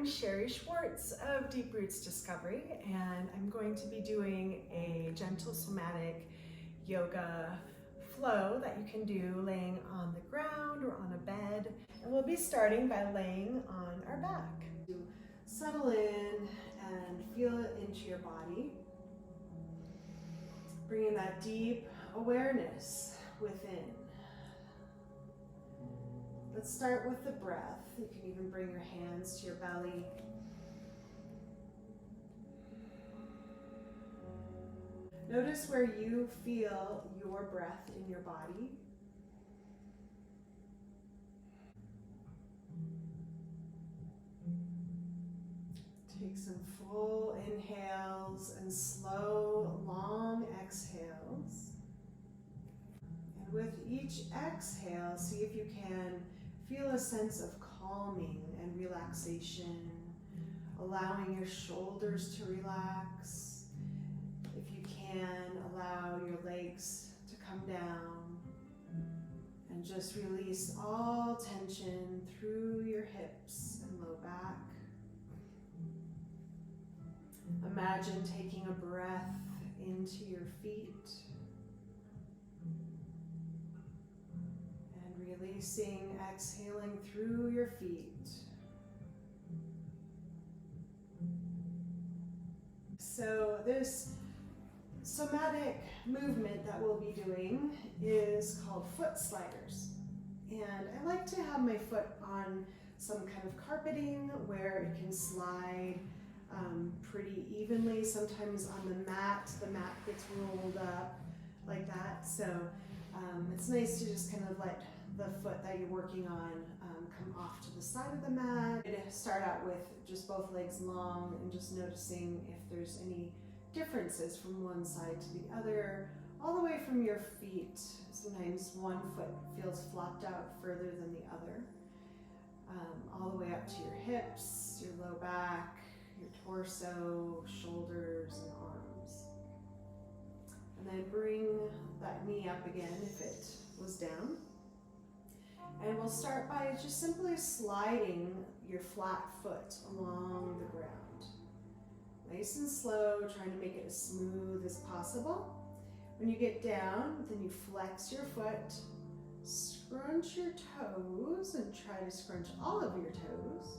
Sherry Schwartz of Deep Roots Discovery, and I'm going to be doing a gentle somatic yoga flow that you can do laying on the ground or on a bed. And we'll be starting by laying on our back. Settle in and feel it into your body, bringing that deep awareness within. Let's start with the breath. You can even bring your hands to your belly. Notice where you feel your breath in your body. Take some full inhales and slow, long exhales. And with each exhale, see if you can feel a sense of calming and relaxation, allowing your shoulders to relax. If you can, allow your legs to come down and just release all tension through your hips and low back. Imagine taking a breath into your feet and releasing, exhaling through your feet. So this somatic movement that we'll be doing is called foot sliders. And I like to have my foot on some kind of carpeting where it can slide pretty evenly. Sometimes on the mat gets rolled up like that. So it's nice to just kind of let the foot that you're working on come off to the side of the mat. Start out with just both legs long and just noticing if there's any differences from one side to the other, all the way from your feet. Sometimes one foot feels flopped out further than the other, all the way up to your hips, your low back, your torso, shoulders, and arms. And then bring that knee up again if it was down. And we'll start by just simply sliding your flat foot along the ground. Nice and slow, trying to make it as smooth as possible. When you get down, then you flex your foot, scrunch your toes, and try to scrunch all of your toes.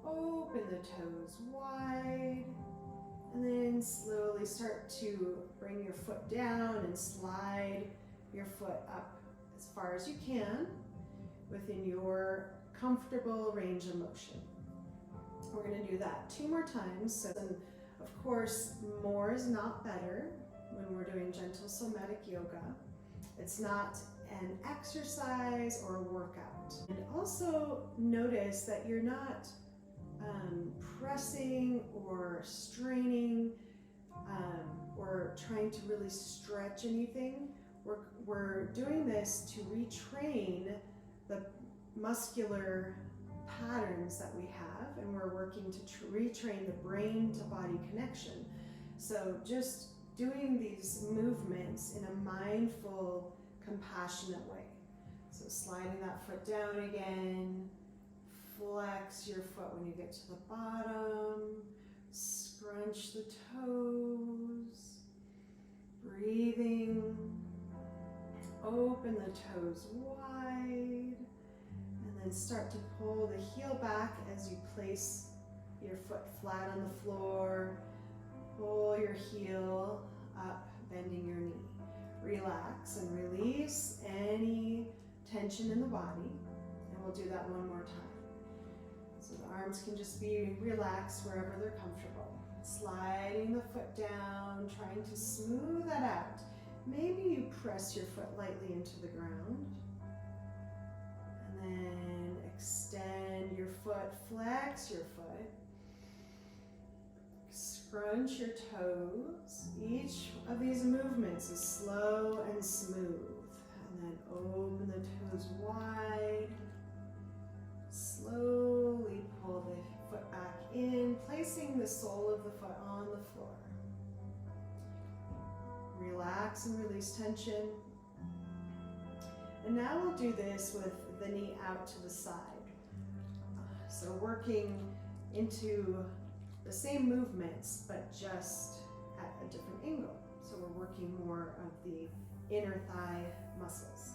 Open the toes wide, and then slowly start to bring your foot down and slide your foot up as far as you can within your comfortable range of motion. We're going to do that 2 more times. So, of course, more is not better when we're doing gentle somatic yoga. It's not an exercise or a workout. And also notice that you're not pressing or straining or trying to really stretch anything. We're doing this to retrain the muscular patterns that we have, and we're working to retrain the brain to body connection. So just doing these movements in a mindful, compassionate way. So sliding that foot down again, flex your foot when you get to the bottom, scrunch the toes, breathing, open the toes wide, and then start to pull the heel back as you place your foot flat on the floor. Pull your heel up, bending your knee. Relax and release any tension in the body, and we'll do that 1 more time. So the arms can just be relaxed wherever they're comfortable. Sliding the foot down, trying to smooth that out. Maybe you press your foot lightly into the ground. And then extend your foot, flex your foot. Scrunch your toes. Each of these movements is slow and smooth. And then open the toes wide. Slowly pull the foot back in, placing the sole of the foot on the floor. Relax and release tension. And now we'll do this with the knee out to the side. So working into the same movements, but just at a different angle. So we're working more of the inner thigh muscles.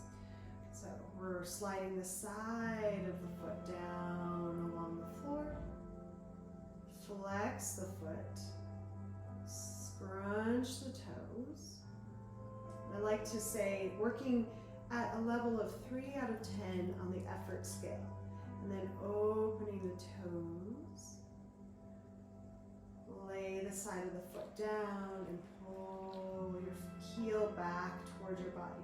So we're sliding the side of the foot down along the floor. Flex the foot. Scrunch the toes. I like to say working at a level of 3 out of 10 on the effort scale. And then opening the toes. Lay the side of the foot down and pull your heel back towards your body.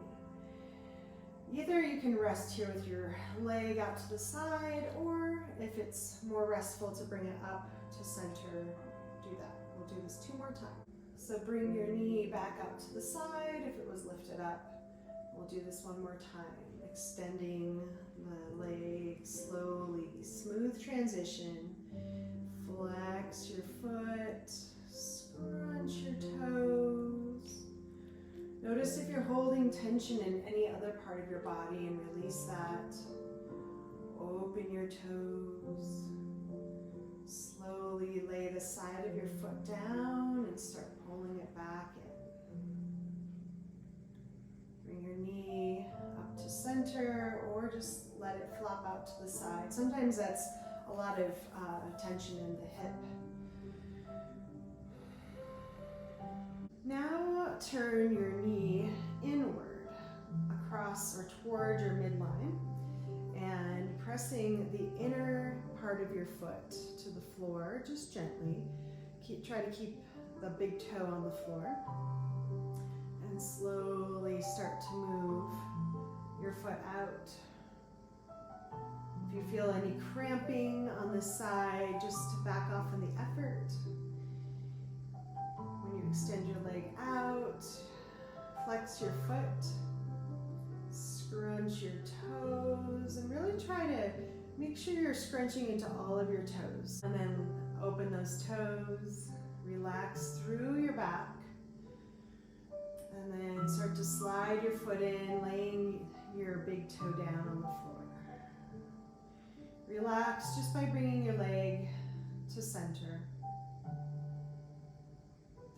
Either you can rest here with your leg out to the side, or if it's more restful to bring it up to center, do that. We'll do this 2 more times. So bring your knee back out to the side if it was lifted up. We'll do this 1 more time, extending the leg slowly, smooth transition. Flex your foot, scrunch your toes. Notice if you're holding tension in any other part of your body and release that. Open your toes. Slowly lay the side of your foot down and start pulling it back in. Bring your knee up to center or just let it flop out to the side. Sometimes that's a lot of tension in the hip. Now turn your knee inward across or toward your midline and pressing the inner part of your foot to the floor just gently. Try to keep the big toe on the floor and slowly start to move your foot out. If you feel any cramping on the side, just back off on the effort. When you extend your leg out, flex your foot, scrunch your toes, and really try to make sure you're scrunching into all of your toes. And then open those toes, relax through your back, and then start to slide your foot in, laying your big toe down on the floor. Relax just by bringing your leg to center.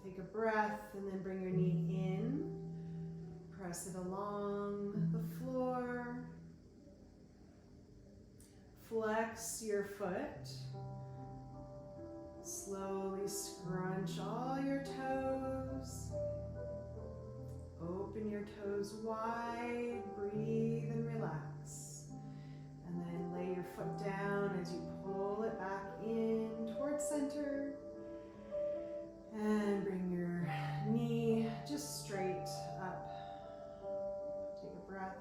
Take a breath and then bring your knee in. Press it along the floor. Flex your foot. Slowly scrunch all your toes. Open your toes wide. Breathe and relax. And then lay your foot down as you pull it back in towards center. And bring your knee just straight up. Take a breath.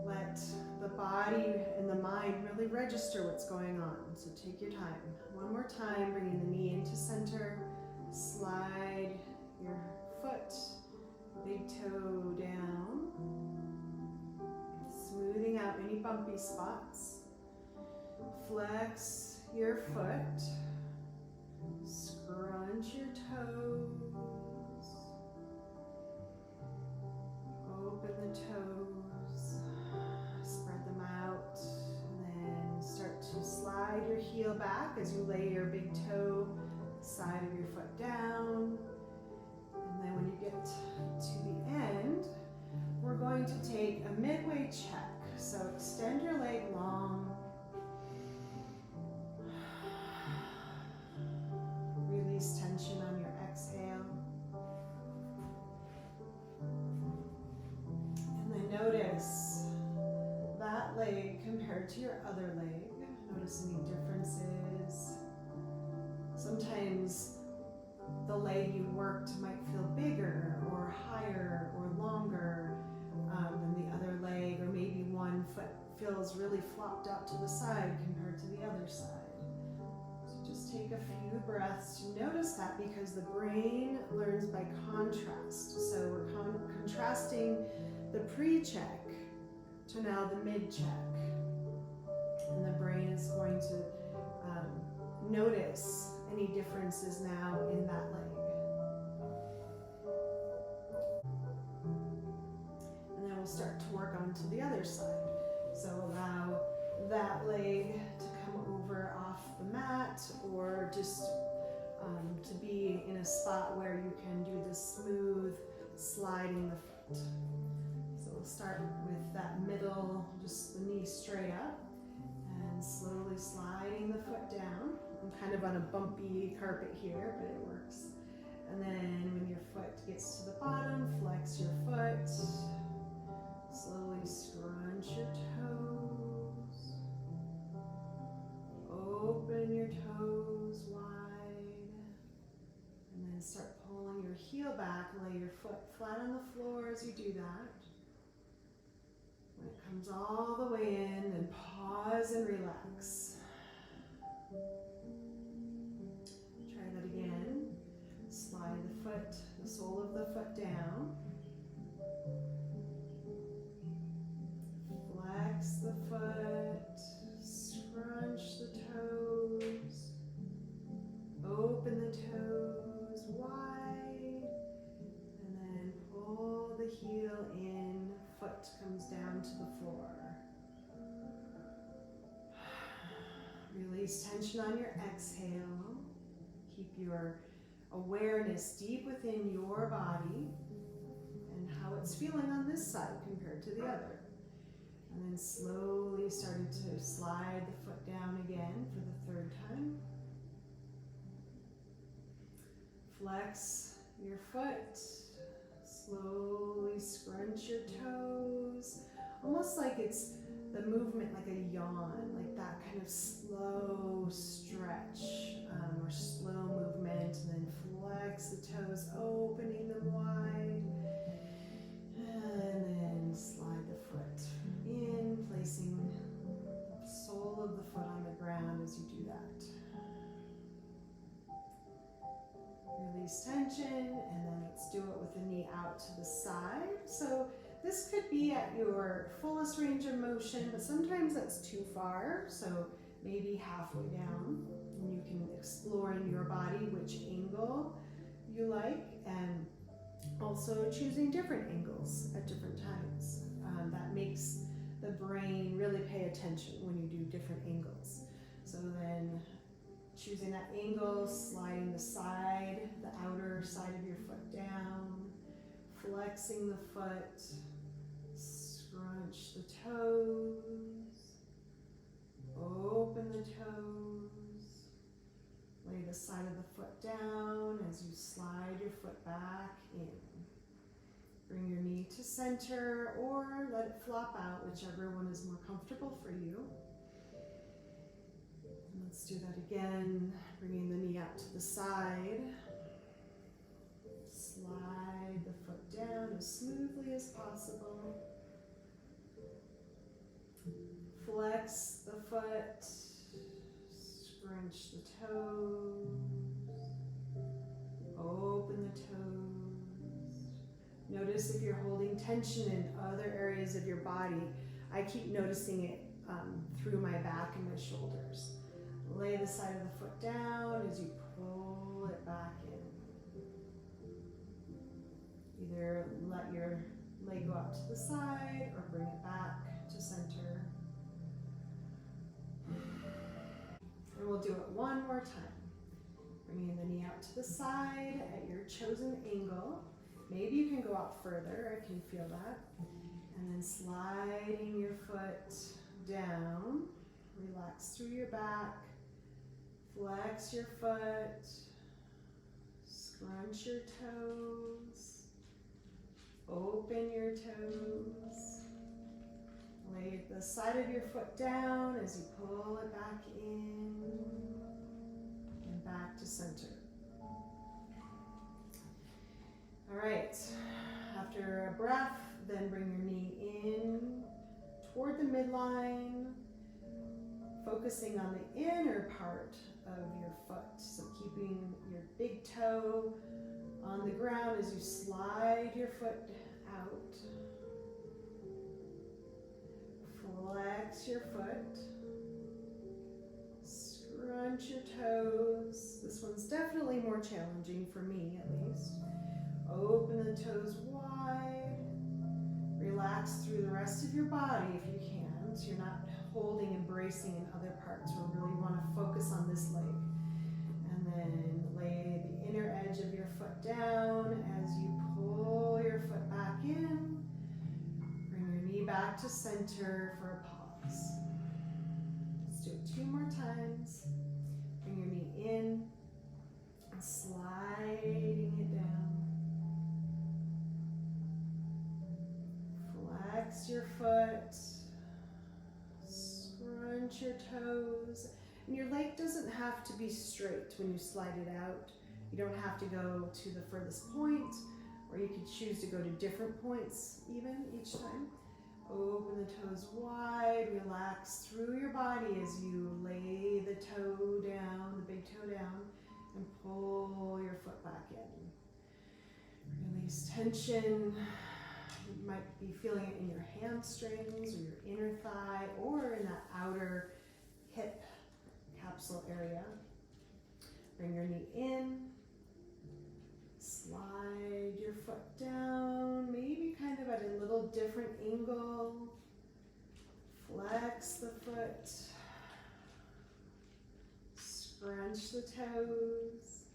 Let the body and the mind really register what's going on. So take your time. 1 more time, bringing the knee into center. Slide your foot, big toe down. Smoothing out any bumpy spots. Flex your foot. Scrunch your toes. Open the toes. Spread them out. And then start to slide your heel back as you lay your big toe side of your foot down. And then when you get to the end, we're going to take a midway check. So extend your leg long. Release tension on your exhale. And then notice that leg compared to your other leg. Notice any differences. Sometimes the leg you worked might feel bigger or higher or longer than the other leg, or maybe one foot feels really flopped out to the side compared to the other side. So just take a few breaths to notice that, because the brain learns by contrast. So we're contrasting the pre-check to now the mid-check. And the brain is going to notice any differences now in that leg. And then we'll start to work on to the other side. So allow that leg to come off the mat, or just to be in a spot where you can do this smooth sliding the foot. So we'll start with that middle, just the knee straight up, and slowly sliding the foot down. I'm kind of on a bumpy carpet here, but it works. And then when your foot gets to the bottom, flex your foot. Slowly scrunch your toes. Open your toes wide. And then start pulling your heel back. Lay your foot flat on the floor as you do that. When it comes all the way in, then pause and relax. Try that again. Slide the foot, the sole of the foot down. Flex the foot, scrunch the toes, open the toes wide, and then pull the heel in, foot comes down to the floor. Release tension on your exhale. Keep your awareness deep within your body and how it's feeling on this side compared to the other. And then slowly starting to slide the foot down again for the third time. Flex your foot. Slowly scrunch your toes. Almost like it's the movement like a yawn, like that kind of slow stretch or slow movement. And then flex the toes, opening them wide. And then slide the foot in, placing the sole of the foot on the ground as you do that. Release tension, and then let's do it with the knee out to the side. So this could be at your fullest range of motion, but sometimes that's too far. So maybe halfway down, and you can explore in your body which angle you like, and also choosing different angles at different times. That makes the brain really pay attention when you do different angles. So then choosing that angle, sliding the side, the outer side of your foot down, flexing the foot, scrunch the toes, open the toes, lay the side of the foot down as you slide your foot back in. Bring your knee to center or let it flop out, whichever one is more comfortable for you. And let's do that again, bringing the knee out to the side. Slide the foot down as smoothly as possible. Flex the foot, scrunch the toes, open the toes. Notice if you're holding tension in other areas of your body. I keep noticing it through my back and my shoulders. Lay the side of the foot down as you pull it back in. Either let your leg go out to the side or bring it back to center. And we'll do it one more time. Bringing the knee out to the side at your chosen angle. Maybe you can go out further, I can feel that. And then sliding your foot down. Relax through your back. Flex your foot. Scrunch your toes. Open your toes. Lay the side of your foot down as you pull it back in and back to center. All right, after a breath, then bring your knee in toward the midline, focusing on the inner part of your foot. So keeping your big toe on the ground as you slide your foot out. Flex your foot. Scrunch your toes. This one's definitely more challenging for me, at least. Open the toes wide. Relax through the rest of your body if you can, so you're not holding and bracing in other parts. We really want to focus on this leg. And then lay the inner edge of your foot down as you pull your foot back in. Bring your knee back to center for a pause. Let's do it 2 more times. Bring your knee in and sliding it down. Flex your foot. Scrunch your toes. And your leg doesn't have to be straight when you slide it out. You don't have to go to the furthest point, or you could choose to go to different points even each time. Open the toes wide, relax through your body as you lay the toe down, the big toe down, and pull your foot back in. Release tension. You might be feeling it in your hamstrings or your inner thigh or in that outer hip capsule area. Bring your knee in. Slide your foot down, maybe kind of at a little different angle. Flex the foot. Scrunch the toes.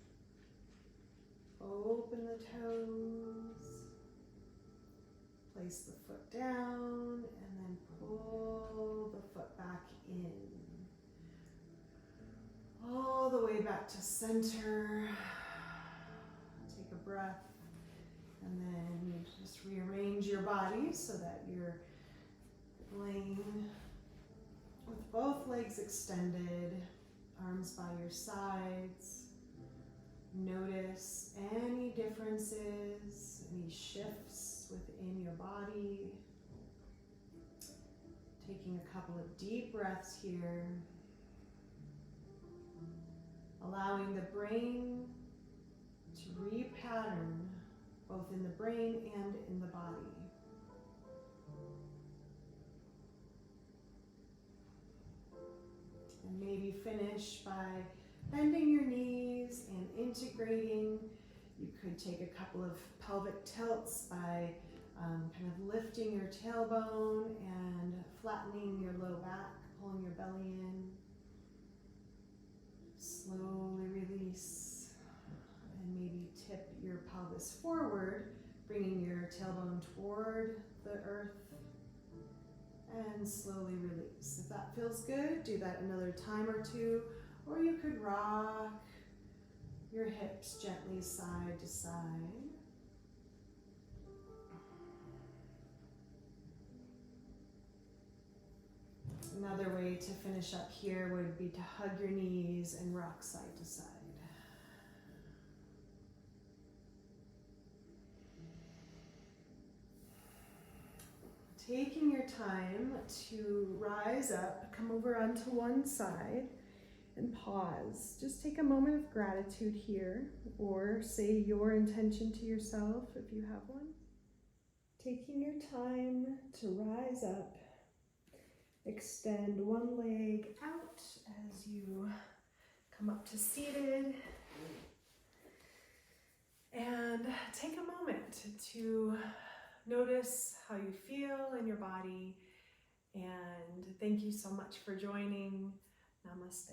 Open the toes. Place the foot down and then pull the foot back in. All the way back to center. Take a breath and then you just rearrange your body so that you're laying with both legs extended, arms by your sides. Notice any differences, any shifts within your body. Taking a couple of deep breaths here. Allowing the brain to repattern both in the brain and in the body. And maybe finish by bending your knees and integrating. You could take a couple of pelvic tilts by kind of lifting your tailbone and flattening your low back, pulling your belly in. Slowly release and maybe tip your pelvis forward, bringing your tailbone toward the earth, and slowly release. If that feels good, do that another time or two, or you could rock your hips gently side to side. Another way to finish up here would be to hug your knees and rock side to side. Taking your time to rise up, come over onto one side and pause. Just take a moment of gratitude here, or say your intention to yourself if you have one. Taking your time to rise up. Extend one leg out as you come up to seated. And take a moment to notice how you feel in your body. And thank you so much for joining. Namaste.